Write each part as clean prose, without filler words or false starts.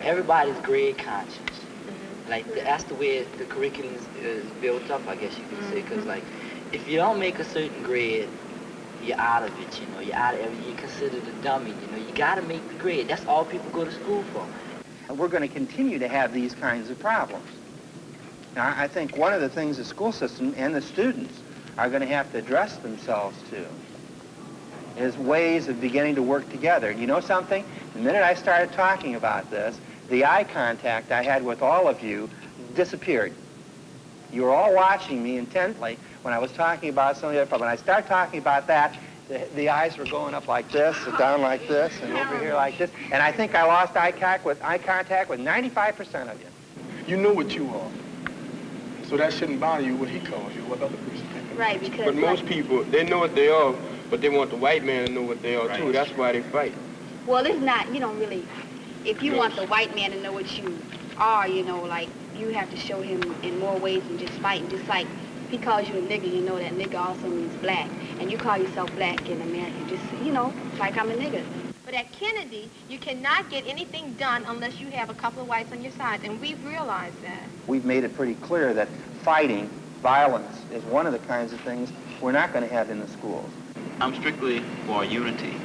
Everybody's grade conscious. Like, that's the way the curriculum is built up, I guess you could say. Because, like, if you don't make a certain grade, you're out of it, you know. You're considered a dummy, you know. You got to make the grade. That's all people go to school for. And we're going to continue to have these kinds of problems. Now, I think one of the things the school system and the students are going to have to address themselves to is ways of beginning to work together. And you know something? The minute I started talking about this, the eye contact I had with all of you disappeared. You were all watching me intently when I was talking about some of the other problems. When I started talking about that, the eyes were going up like this, and down like this, and over here like this. And I think I lost eye contact with 95% of you. You know what you are. So that shouldn't bother you what he calls you, what other person thinks. Right, because... But most people, they know what they are, but they want the white man to know what they are, Right. too. That's why they fight. Well, it's not, you don't really... If you want the white man to know what you are, you know, like, you have to show him in more ways than just fighting. Just like, if he calls you a nigger, you know that nigger also means black. And you call yourself black in America, just, you know, like I'm a nigger. But at Kennedy, you cannot get anything done unless you have a couple of whites on your side, and we've realized that. We've made it pretty clear that fighting, violence, is one of the kinds of things we're not going to have in the schools. I'm strictly for unity.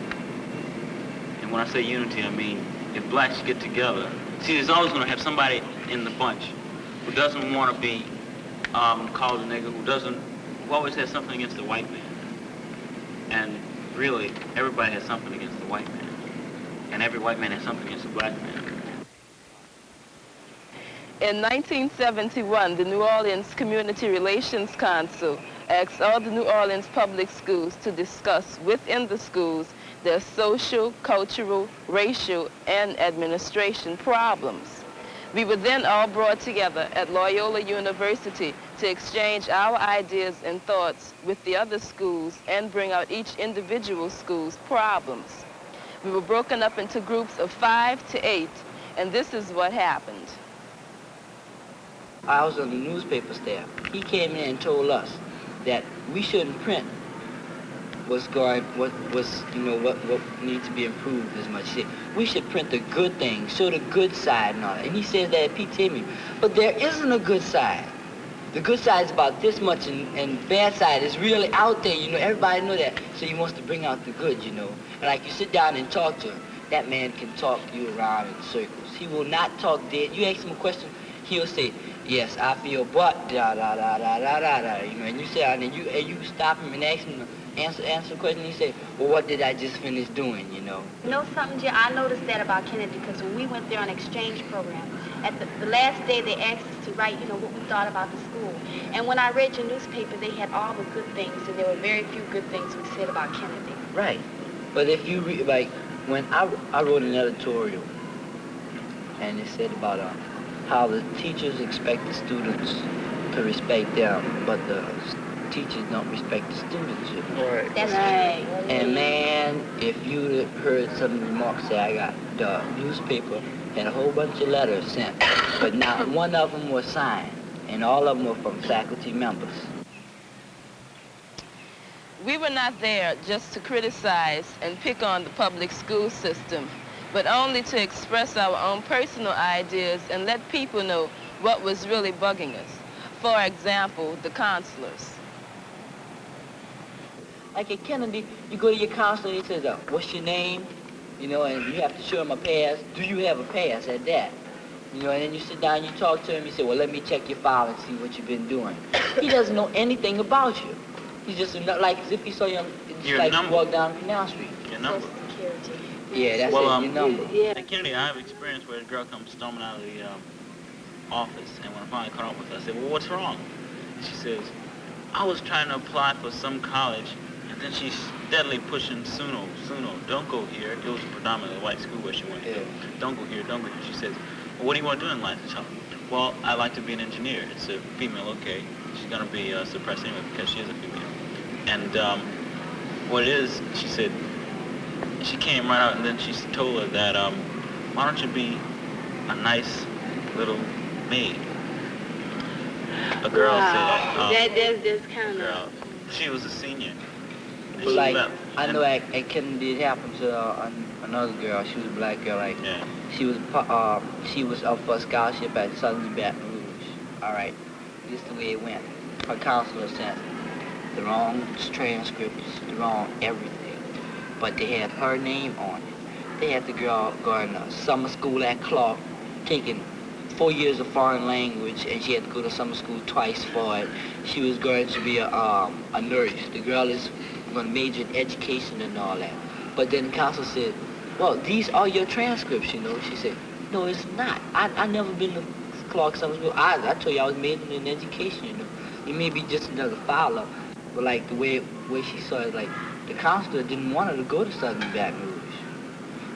And when I say unity, I mean if blacks get together. See, there's always going to have somebody in the bunch who doesn't want to be called a nigger, who always has something against the white man. And really, everybody has something against the white man. And every white man has something against the black man. In 1971, the New Orleans Community Relations Council asked all the New Orleans public schools to discuss within the schools their social, cultural, racial, and administration problems. We were then all brought together at Loyola University to exchange our ideas and thoughts with the other schools and bring out each individual school's problems. We were broken up into groups of 5 to 8, and this is what happened. I was on the newspaper staff. He came in and told us that we shouldn't print what needs to be improved as much. He said, we should print the good things, show the good side and all that. And he says that at PTMU. But there isn't a good side. The good side is about this much, and bad side is really out there, you know. Everybody know that. So he wants to bring out the good, you know. And like you sit down and talk to him, that man can talk you around in circles. He will not talk dead. You ask him a question, he'll say, yes, I feel but da da da da da da da. You know, and you sit down and you stop him and ask him to answer the question. And he say, well, what did I just finish doing? You know. You know something, Jim? I noticed that about Kennedy because when we went there on exchange program, at the last day they asked us to write, you know, what we thought about the school. And when I read your newspaper, they had all the good things, and there were very few good things we said about Kennedy. Right. But if you read, like, when I wrote an editorial, and it said about how the teachers expect the students to respect them, but the teachers don't respect the students. You know? Right. That's right. And man, if you'd heard some remarks say I got the newspaper had a whole bunch of letters sent, but not one of them was signed, and all of them were from faculty members. We were not there just to criticize and pick on the public school system, but only to express our own personal ideas and let people know what was really bugging us. For example, the counselors. Like at Kennedy, you go to your counselor and he says, what's your name? You know, and you have to show him a pass. Do you have a pass at that? You know, and then you sit down and you talk to him, you say, well, let me check your file and see what you've been doing. He doesn't know anything about you. He's just like as if he saw you, just like you walk down Canal Street. Your number. Security. Yeah, that's Well, your number. Yeah. At Kennedy, I have experience where a girl comes storming out of the office, and when I finally caught up with her, I said, well, what's wrong? And she says, I was trying to apply for some college, and then she's steadily pushing Suno, don't go here. It was a predominantly white school where she went to. Yeah. Don't go here, don't go here. She says, well, what do you want to do in life? I tell her, well, I like to be an engineer. It's a female, okay. She's going to be suppressed anyway because she is a female. And what it is, she said, she came right out and then she told her that, why don't you be a nice little maid? A girl said, That's kind of... she was a senior. And But she like, left. I know at Kennedy it happened to another girl. She was a black girl. Like, Yeah. she was up for a scholarship at Southern Baton Rouge. All right, this is the way it went. Her counselor sent the wrong transcripts, the wrong everything, but they had her name on it. They had the girl going to summer school at Clark, taking 4 years of foreign language, and she had to go to summer school twice for it. She was going to be a nurse. The girl is going to major in education and all that. But then the counselor said, well, these are your transcripts, you know. She said, no, it's not. I never been to Clark Summer School. I told you I was majoring in education, you know. It may be just another filer, but like the way she saw it, like the counselor didn't want her to go to Southern Baton Rouge.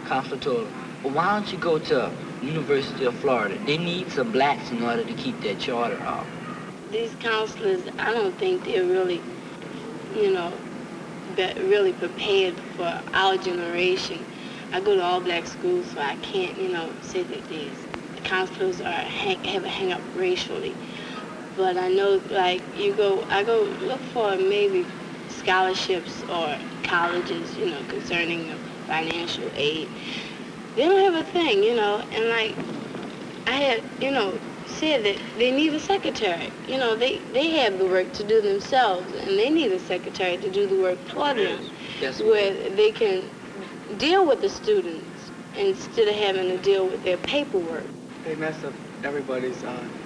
Counselor told her, well, why don't you go to University of Florida? They need some blacks in order to keep their charter up. These counselors, I don't think they're really, you know, really prepared for our generation. I go to all black schools, so I can't, you know, say that these counselors have a hang up racially. But I know, like, I go look for maybe scholarships or colleges, you know, concerning financial aid. They don't have a thing, you know, and like, I had, you know, said that they need a secretary. You know, they have the work to do themselves, and they need a secretary to do the work for them, where they can deal with the students instead of having to deal with their paperwork. They messed up everybody's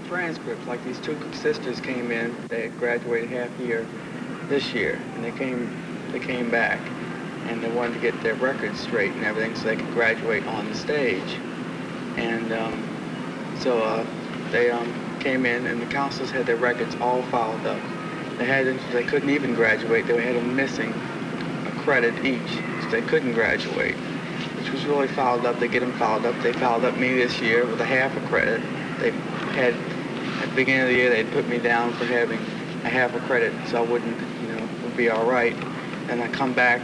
transcripts. Like these two sisters came in, they had graduated half year this year, and they came back, and they wanted to get their records straight and everything so they could graduate on the stage. And so they came in, and the counselors had their records all filed up. They couldn't even graduate. They had them missing a credit each, so they couldn't graduate, which was really filed up. They get them filed up. They filed up me this year with a half a credit. They had, at the beginning of the year, they'd put me down for having a half a credit, so I wouldn't, you know, would be all right. And I come back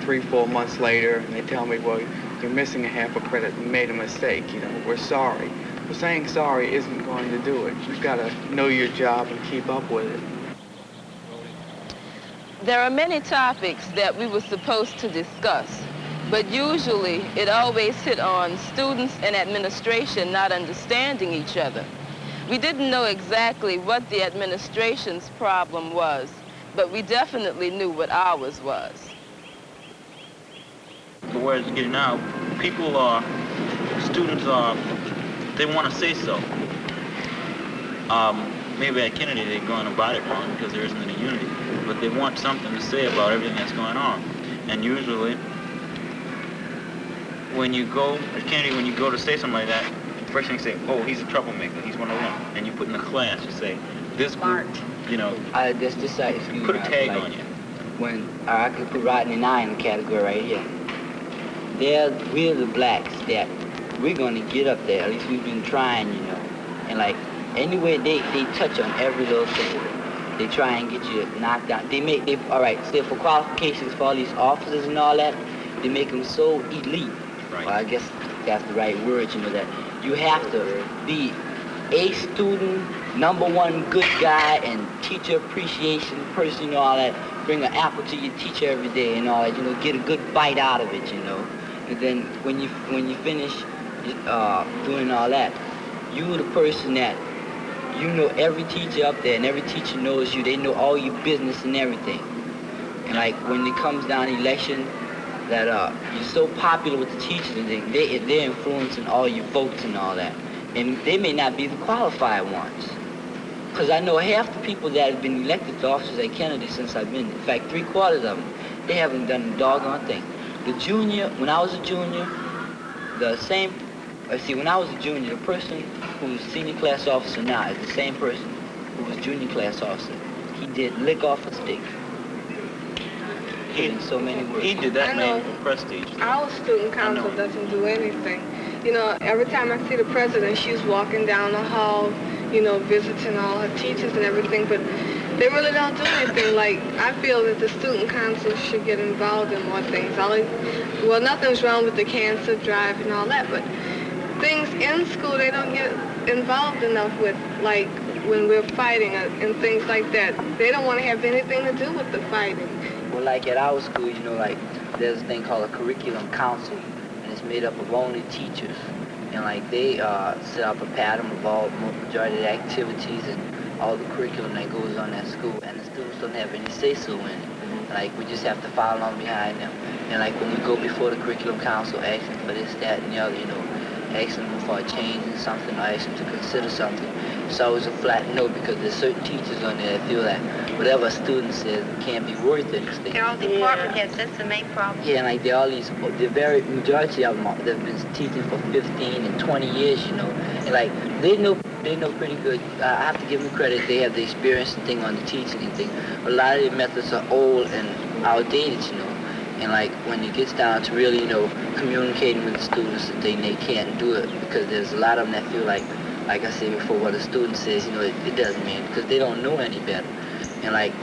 3-4 months later, and they tell me, well, you're missing a half a credit. You made a mistake. You know, we're sorry. But saying sorry isn't going to do it. You've got to know your job and keep up with it. There are many topics that we were supposed to discuss, but usually it always hit on students and administration not understanding each other. We didn't know exactly what the administration's problem was, but we definitely knew what ours was. The word is getting out. Students they want to say so. Maybe at Kennedy they're going about it wrong because there isn't any unity, but they want something to say about everything that's going on. And usually, when you go at Kennedy, when you go to say something like that, first thing you say, oh, he's a troublemaker, he's one of them. And you put in the class, you say, this group, you know, put a tag on you. When I could put Rodney and I in the category right here. We're the blacks that we're going to get up there. At least we've been trying, you know. And like, anyway, they touch on every little thing. They try and get you knocked out. All right, say for qualifications for all these officers and all that, they make them so elite. Right. Well, I guess that's the right word, you know, that you have to be a student, #1 good guy, and teacher appreciation person, you know, all that. Bring an apple to your teacher every day and all that, you know, get a good bite out of it, you know. And then when you finish doing all that, you're the person that you know every teacher up there, and every teacher knows you. They know all your business and everything. And like when it comes down to election, that you're so popular with the teachers and they're influencing all your votes and all that. And they may not be the qualified ones. Because I know half the people that have been elected to officers at Kennedy since I've been, in fact, 3/4 of them, they haven't done a doggone thing. When I was a junior, when I was a junior, the person who's senior class officer now is the same person who was junior class officer. He did lick off a stick. In so many words. He did that man for prestige. Our student council doesn't do anything. You know, every time I see the president, she's walking down the hall, you know, visiting all her teachers and everything, but they really don't do anything. Like, I feel that the student council should get involved in more things. Well, nothing's wrong with the cancer drive and all that, but things in school they don't get involved enough with, like when we're fighting and things like that. They don't want to have anything to do with the fighting. Well, like at our school, you know, like there's a thing called a curriculum council, and it's made up of only teachers. And like they set up a pattern of all majority of the activities and all the curriculum that goes on at school, and the students don't have any say-so in it. Like we just have to follow along behind them. And like when we go before the curriculum council, asking for this, that, and the other, you know, asking them for a change in something or asking them to consider something, it's always a flat no, because there's certain teachers on there that feel that whatever a student says can't be worth anything. They're all department heads. That's the main problem. Yeah, and like they're all these, the very majority of them they've been teaching for 15 and 20 years, you know, and like they know pretty good. I have to give them credit. They have the experience and thing on the teaching and thing. A lot of their methods are old and outdated, you know. And like when it gets down to really, you know, communicating with the students and thing, they can't do it because there's a lot of them that feel like I said before, what a student says, you know, it doesn't mean, because they don't know any better. And like,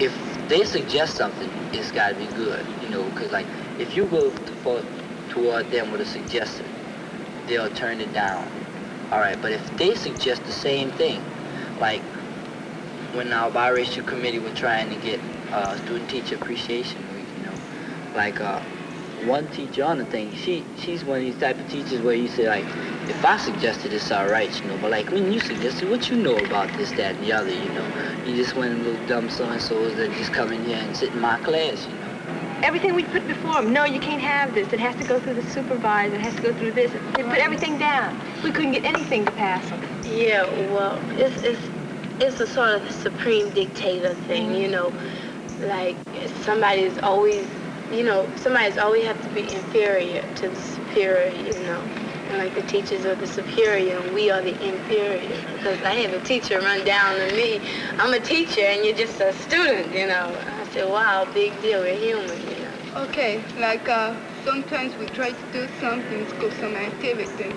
if they suggest something, it's got to be good, you know, because like if you go toward them with a suggestion, they'll turn it down. All right, but if they suggest the same thing, like when our biracial committee was trying to get student-teacher appreciation week, you know, like one teacher on the thing, she's one of these type of teachers where you say like, if I suggested it's all right, you know, but like when you suggested, what you know about this, that, and the other, you know, you just one of them little dumb so-and-sos that just come in here and sit in my class, you know. Everything we put before them, no, you can't have this. It has to go through the supervisor. It has to go through this. They put everything down. We couldn't get anything to pass them. Yeah, well, it's a sort of supreme dictator thing, you know. Like somebody's always have to be inferior to the superior, you know. And like the teachers are the superior and we are the inferior. Because I had a teacher run down to me, I'm a teacher and you're just a student, you know. I said, wow, big deal, we're human, you know. Okay, like sometimes we try to do something, school, some activity.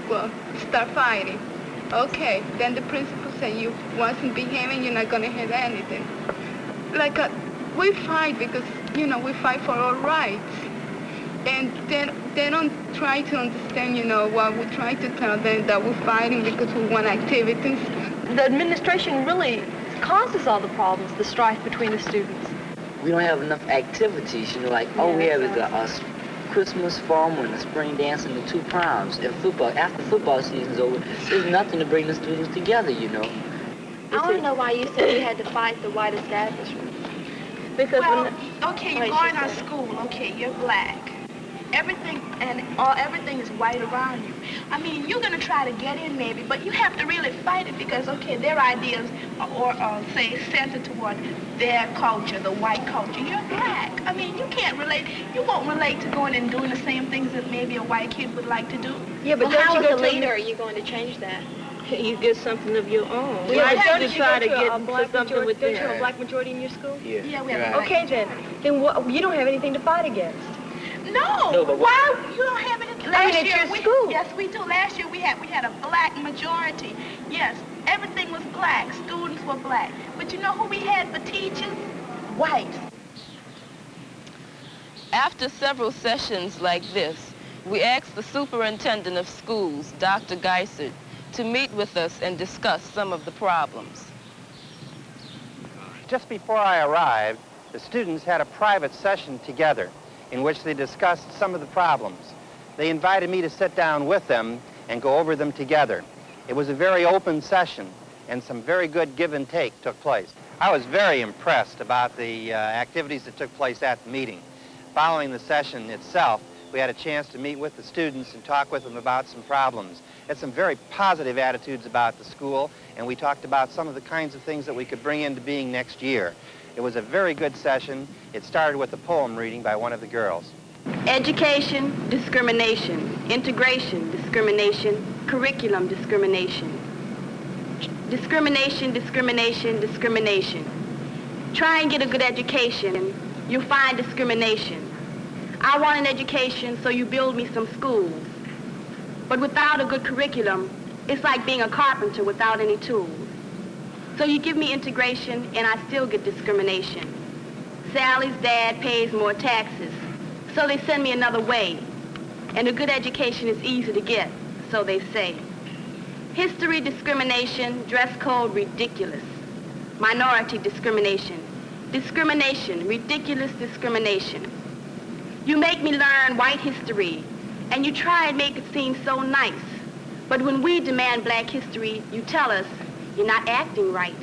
Well, start fighting. Okay, then the principal said you wasn't behaving, you're not gonna have anything. Like we fight because, you know, we fight for our rights. And then they don't try to understand, you know, what we try to tell them, that we're fighting because we want activities. The administration really causes all the problems, the strife between the students. We don't have enough activities, you know, like all we have is a Christmas, formal, and a spring dance and the 2 proms. And football, after football season's over, there's nothing to bring the students together, you know. I want to know why you said you had to fight the white establishment. Because okay, you go in our school, okay, you're black. Everything is white around you. I mean, you're gonna try to get in maybe, but you have to really fight it because, okay, their ideas are say centered toward their culture, the white culture. You're black. I mean, you can't relate. You won't relate to going and doing the same things that maybe a white kid would like to do. Yeah, but well, how as a leader are you going to change that? You get something of your own. We have to try to get something with Don't you have a black majority in your school? Yeah, we have a okay, then you don't have anything to fight against. No, but why? You don't have anything. Last year, school. Yes, we do. Last year we had a black majority. Yes, everything was black. Students were black. But you know who we had for teachers? White. After several sessions like this, we asked the superintendent of schools, Dr. Geisert, to meet with us and discuss some of the problems. Just before I arrived, the students had a private session together in which they discussed some of the problems. They invited me to sit down with them and go over them together. It was a very open session, and some very good give and take took place. I was very impressed about the activities that took place at the meeting. Following the session itself, we had a chance to meet with the students and talk with them about some problems. Had some very positive attitudes about the school, and we talked about some of the kinds of things that we could bring into being next year. It was a very good session. It started with a poem reading by one of the girls. Education, discrimination. Integration, discrimination. Curriculum, discrimination. Discrimination, discrimination, discrimination. Try and get a good education, you'll find discrimination. I want an education, so you build me some schools. But without a good curriculum, it's like being a carpenter without any tools. So you give me integration, and I still get discrimination. Sally's dad pays more taxes, so they send me another way. And a good education is easy to get, so they say. History discrimination, dress code ridiculous. Minority discrimination. Discrimination, ridiculous discrimination. You make me learn white history, and you try and make it seem so nice. But when we demand black history, you tell us you're not acting right.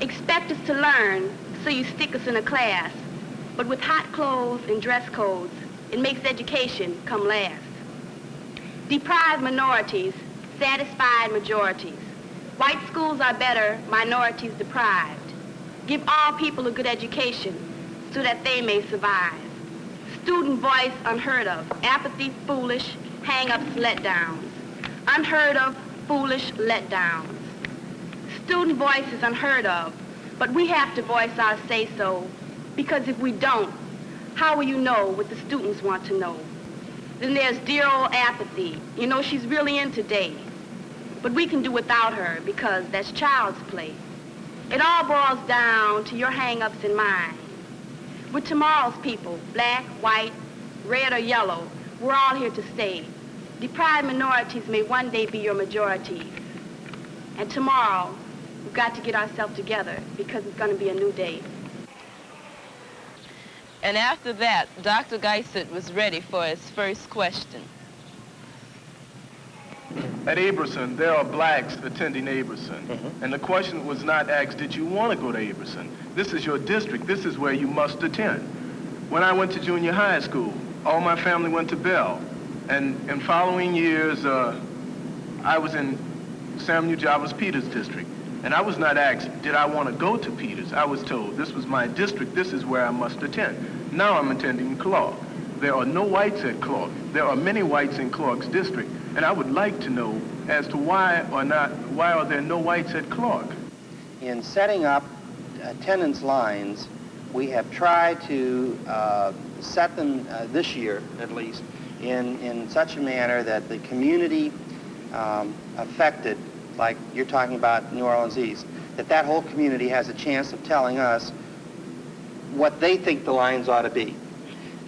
Expect us to learn, so you stick us in a class. But with hot clothes and dress codes, it makes education come last. Deprive minorities, satisfied majorities. White schools are better, minorities deprived. Give all people a good education so that they may survive. Student voice unheard of, apathy foolish, hang-ups letdowns. Unheard of, foolish letdowns. Student voice is unheard of, but we have to voice our say-so, because if we don't, how will you know what the students want to know? Then there's dear old apathy. You know, she's really in today, but we can do without her because that's child's play. It all boils down to your hang-ups and mine. We're tomorrow's people, black, white, red, or yellow. We're all here to stay. Deprived minorities may one day be your majority. And tomorrow, we've got to get ourselves together because it's going to be a new day. And after that, Dr. Geisert was ready for his first question. At Abramson, there are blacks attending Abramson. And the question was not asked, did you want to go to Abramson? This is your district. This is where you must attend. When I went to junior high school, all my family went to Bell. And in following years, I was in Samuel Jarvis Peters district. And I was not asked, did I want to go to Peters? I was told, this was my district. This is where I must attend. Now I'm attending Clark. There are no whites at Clark. There are many whites in Clark's district. And I would like to know as to why are there no whites at Clark? In setting up attendance lines, we have tried to set them this year, at least, in such a manner that the community affected, like you're talking about New Orleans East, that whole community has a chance of telling us what they think the lines ought to be.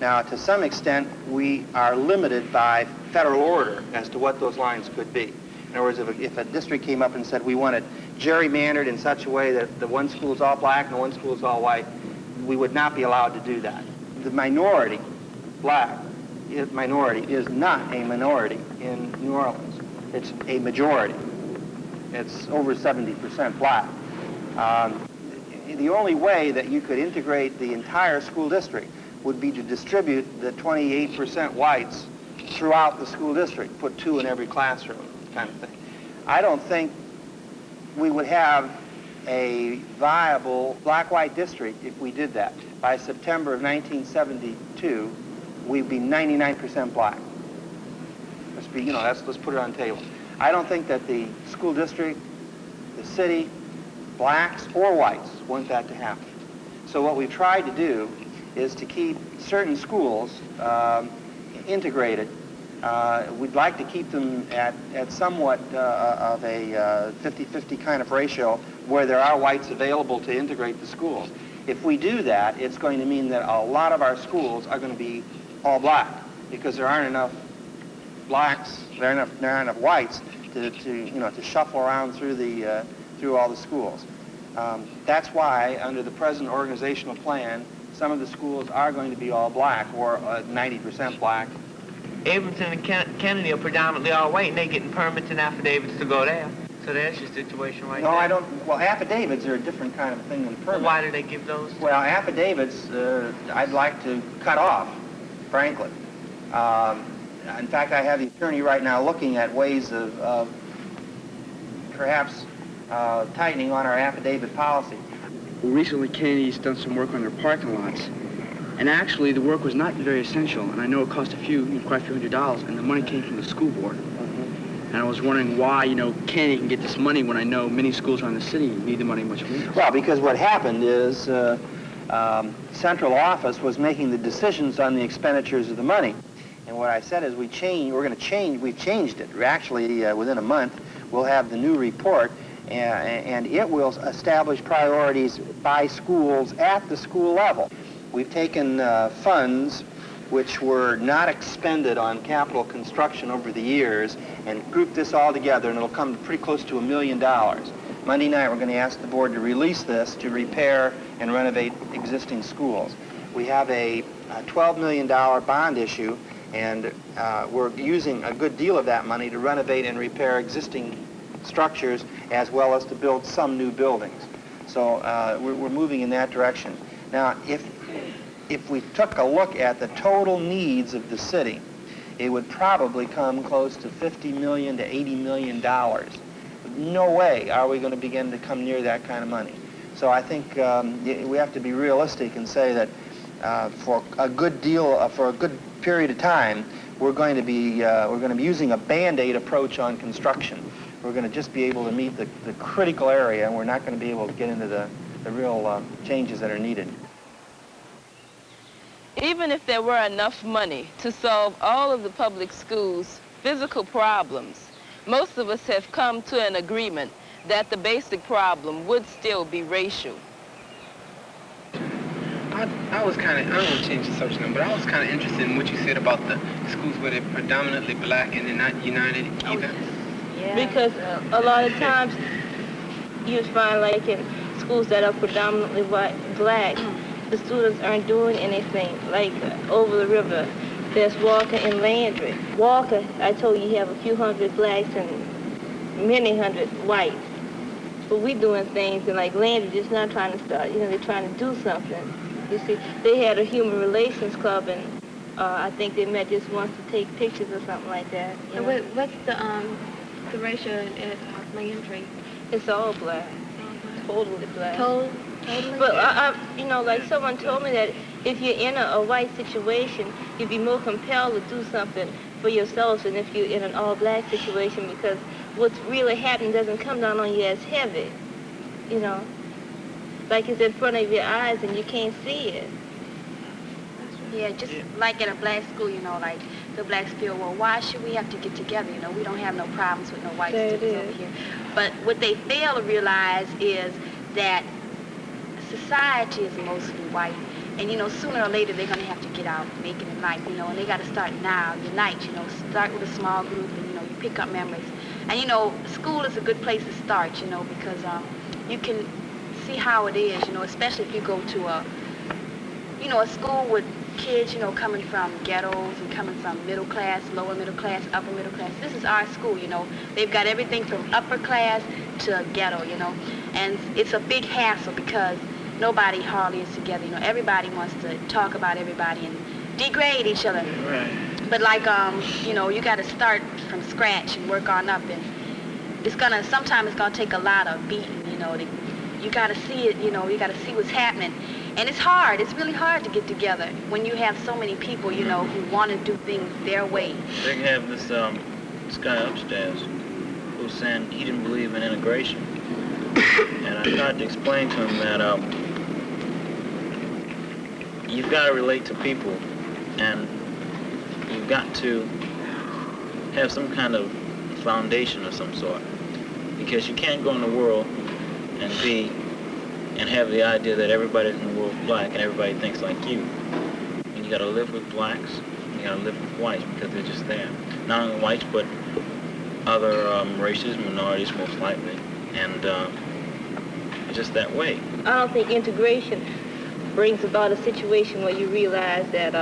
Now, to some extent, we are limited by federal order as to what those lines could be. In other words, if a district came up and said we want it gerrymandered in such a way that the one school is all black and the one school is all white, we would not be allowed to do that. The minority, black minority, is not a minority in New Orleans. It's a majority. It's over 70% black. The only way that you could integrate the entire school district would be to distribute the 28% whites throughout the school district, put 2 in every classroom, kind of thing. I don't think we would have a viable black-white district if we did that. By September of 1972, we'd be 99% black. Let's put it on the table. I don't think that the school district, the city, blacks or whites want that to happen. So what we've tried to do is to keep certain schools integrated. We'd like to keep them at somewhat of a 50-50 kind of ratio where there are whites available to integrate the schools. If we do that, it's going to mean that a lot of our schools are going to be all black because there aren't enough blacks, there aren't enough whites to shuffle around through all the schools. That's why, under the present organizational plan, some of the schools are going to be all black, or 90% black. Abramson and Kennedy are predominantly all white, and they're getting permits and affidavits to go there. So that's your situation right there. No, I don't. Well, affidavits are a different kind of thing than permits. Well, why do they give those? Well, affidavits, I'd like to cut off, frankly. In fact, I have the attorney right now looking at ways of perhaps tightening on our affidavit policy. Well, recently, Kennedy's done some work on their parking lots, and actually the work was not very essential, and I know it cost quite a few $100, and the money came from the school board. And I was wondering why, Kennedy can get this money when I know many schools around the city need the money much more. Well, because what happened is central office was making the decisions on the expenditures of the money. And what I said is we've changed it. Actually, within a month, we'll have the new report, and it will establish priorities by schools at the school level. We've taken funds which were not expended on capital construction over the years and grouped this all together, and it'll come pretty close to $1 million. Monday night, we're going to ask the board to release this to repair and renovate existing schools. We have a $12 million bond issue, and we're using a good deal of that money to renovate and repair existing structures as well as to build some new buildings. So we're moving in that direction. Now, if we took a look at the total needs of the city, it would probably come close to $50 million to $80 million. No way are we going to begin to come near that kind of money. So I think we have to be realistic and say that for a good deal, for a good period of time, we're going to be using a Band-Aid approach on construction. We're going to just be able to meet the critical area, and we're not going to be able to get into the real changes that are needed. Even if there were enough money to solve all of the public schools' physical problems, most of us have come to an agreement that the basic problem would still be racial. I was kind of, I don't want to change the subject now, but I was kind of interested in what you said about the schools where they're predominantly black and they're not united either. Yeah. Because a lot of times you find like in schools that are predominantly black, the students aren't doing anything. Like over the river, there's Walker and Landry. Walker, I told you have a few hundred blacks and many hundred whites. But we doing things, and like Landry just not trying to start, you know, they're trying to do something. You see, they had a human relations club, and I think they met just once to take pictures or something like that. You know? What's the ratio at Landry? It's all black. Totally black. Totally? But I, you know, like someone told me that if you're in a white situation, you'd be more compelled to do something for yourselves than if you're in an all-black situation, because what's really happening doesn't come down on you as heavy, you know. Like it's in front of your eyes and you can't see it. Yeah, just like at a black school, you know, like the blacks feel, well, why should we have to get together? You know, we don't have no problems with no white students over here. But what they fail to realize is that society is mostly white. And, you know, sooner or later they're going to have to get out, make it in life, you know, and they got to start now, unite, you know, start with a small group and, you know, you pick up memories. And, you know, school is a good place to start, you know, because you can see how it is, you know, especially if you go to a, you know, a school with kids, you know, coming from ghettos and coming from middle class, lower middle class, upper middle class. This is our school, you know. They've got everything from upper class to ghetto, you know. And it's a big hassle because nobody hardly is together, you know. Everybody wants to talk about everybody and degrade each other. Right. But like, you know, you got to start from scratch and work on up, and sometimes it's gonna take a lot of beating, you know. You got to see it, you know. You got to see what's happening. And it's hard. It's really hard to get together when you have so many people, you know, who want to do things their way. They have this guy upstairs who's saying he didn't believe in integration. And I tried to explain to him that you've got to relate to people, and you've got to have some kind of foundation of some sort, because you can't go in the world and have the idea that everybody in the world is black and everybody thinks like you. And you got to live with blacks, and you got to live with whites because they're just there. Not only whites, but other races, minorities most likely, and it's just that way. I don't think integration brings about a situation where you realize that,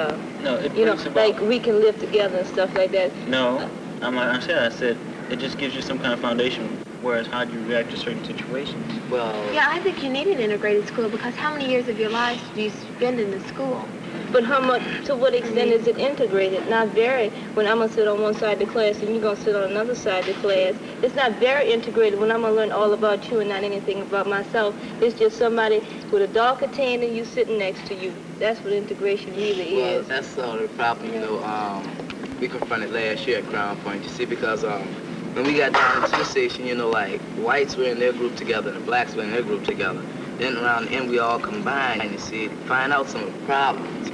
no, it you know, brings about, like we can live together and stuff like that. No, I said it just gives you some kind of foundation. Whereas, how do you react to certain situations? Well, yeah, I think you need an integrated school, because how many years of your life do you spend in the school? But how much, to what extent is it integrated? Not very. When I'm going to sit on one side of the class and you're going to sit on another side of the class, it's not very integrated when I'm going to learn all about you and not anything about myself. It's just somebody with a darker tan than you sitting next to you. That's what integration really is. Well, that's the problem, you know, we confronted last year at Crown Point, you see, because when we got down into the station, you know, like, whites were in their group together and the blacks were in their group together. Then around the end, we all combined, you see, to find out some of the problems.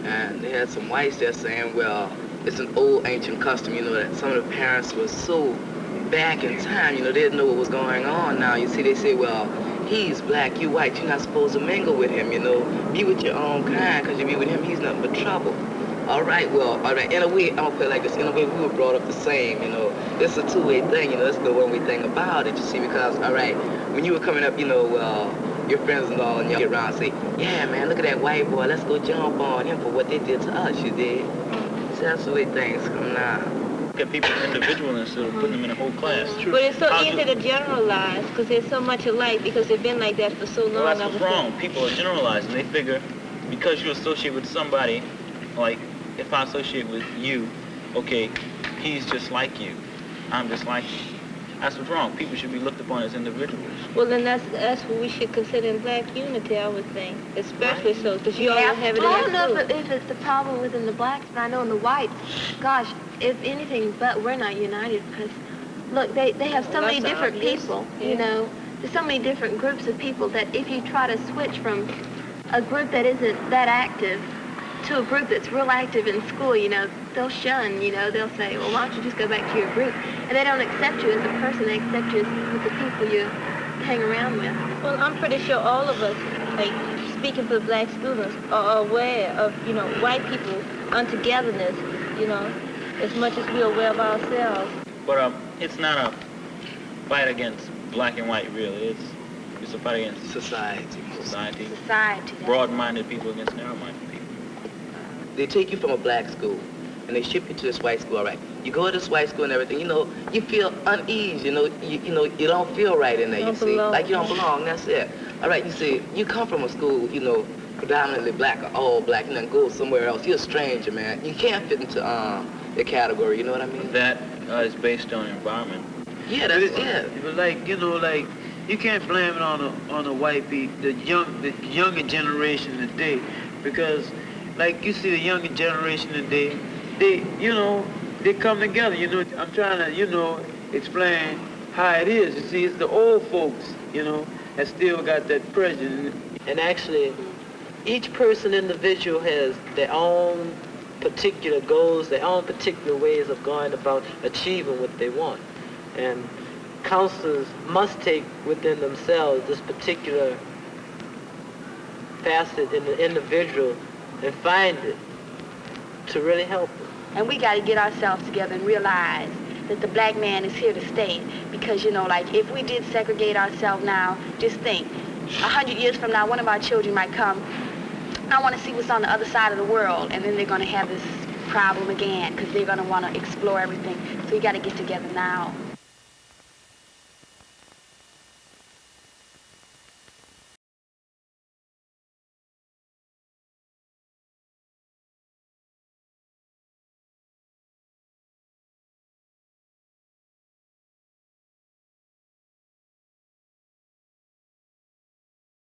And they had some whites there saying, well, it's an old ancient custom, you know, that some of the parents were so back in time, you know, they didn't know what was going on now. You see, they say, well, he's black, you white, you're not supposed to mingle with him, you know. Be with your own kind, because you be with him, he's nothing but trouble. All right, well, all right. In a way, I'm gonna put it like this. In a way, we were brought up the same. You know, it's a two-way thing. You know, it's the one-way thing about it. You see, because all right, when you were coming up, you know, your friends and all, and y'all get around and say, yeah, man, look at that white boy. Let's go jump on him for what they did to us. You did. See, that's the way things come now. Look at people individual instead of putting them in a whole class. But it's so easy to generalize because they're so much alike because they've been like that for so long. Well, that's what's wrong. People are generalizing. They figure because you associate with somebody, like if I associate with you, okay, he's just like you. I'm just like you. That's what's wrong. People should be looked upon as individuals. Well, then that's what we should consider in black unity, I would think, especially so because you all have it in I don't that know if it's the problem within the blacks, but I know in the whites, gosh, if anything but we're not united because, look, they have so many different people, you know. There's so many different groups of people that if you try to switch from a group that isn't that active to a group that's real active in school, you know, they'll shun, you know, they'll say, well, why don't you just go back to your group? And they don't accept you as a person, they accept you as with the people you hang around with. Well, I'm pretty sure all of us, like speaking for the black students, are aware of, you know, white people untogetherness, you know, as much as we're aware of ourselves. But it's not a fight against black and white, really. It's a fight against society. Broad-minded people against narrow-minded people. They take you from a black school and they ship you to this white school. All right, you go to this white school and everything. You know, you feel unease. You know, you don't feel right in there. You see, like you don't belong. That's it. All right, you see, you come from a school, you know, predominantly black or all black, and then go somewhere else. You're a stranger, man. You can't fit into the category. You know what I mean? That is based on environment. Yeah, that's it. But like, you know, like you can't blame it on the white people, the younger generation today, because like you see the younger generation today, they come together. You know, I'm trying to, you know, explain how it is. You see, it's the old folks, you know, that still got that pressure. And actually, each person individual has their own particular goals, their own particular ways of going about achieving what they want. And counselors must take within themselves this particular facet in the individual and find it to really help them. And we got to get ourselves together and realize that the black man is here to stay. Because, you know, like, if we did segregate ourselves now, just think, 100 years from now, one of our children might come, I want to see what's on the other side of the world, and then they're going to have this problem again because they're going to want to explore everything. So we got to get together now.